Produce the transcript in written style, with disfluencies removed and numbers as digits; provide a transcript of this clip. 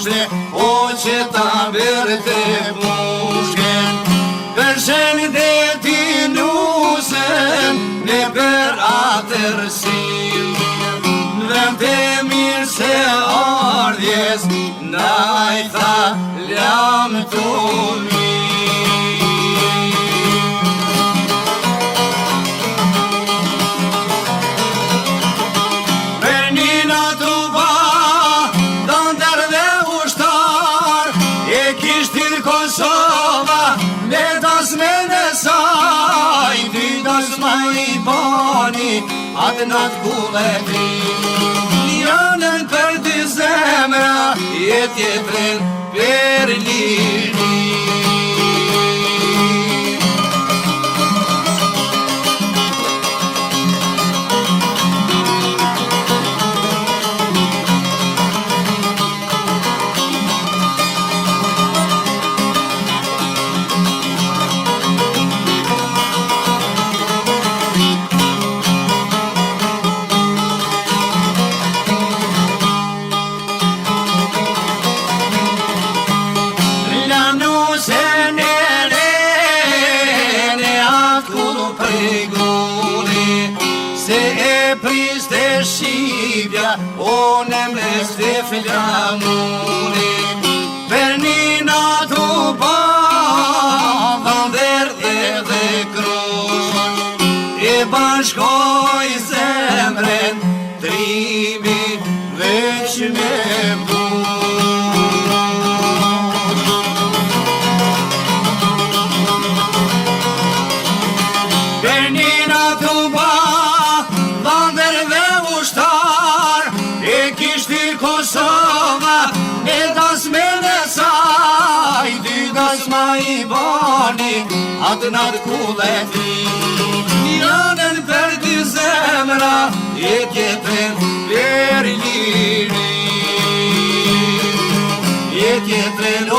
jashtë, o që ta vërte pushken. Për shëndetin lusën, ne për atërsin, në vend të mirë se ardhjes, na I tha lam të atë natë kulletri, janën për dy zemra, jetjetrin për liri. Onem leste flamuri, per nina tu pa, vander dhe krush, e bashkoj zemren, trimi veç me I bani, atë natë kulletri, janën për dy zemra, jetjetrin për liri, jetjetrin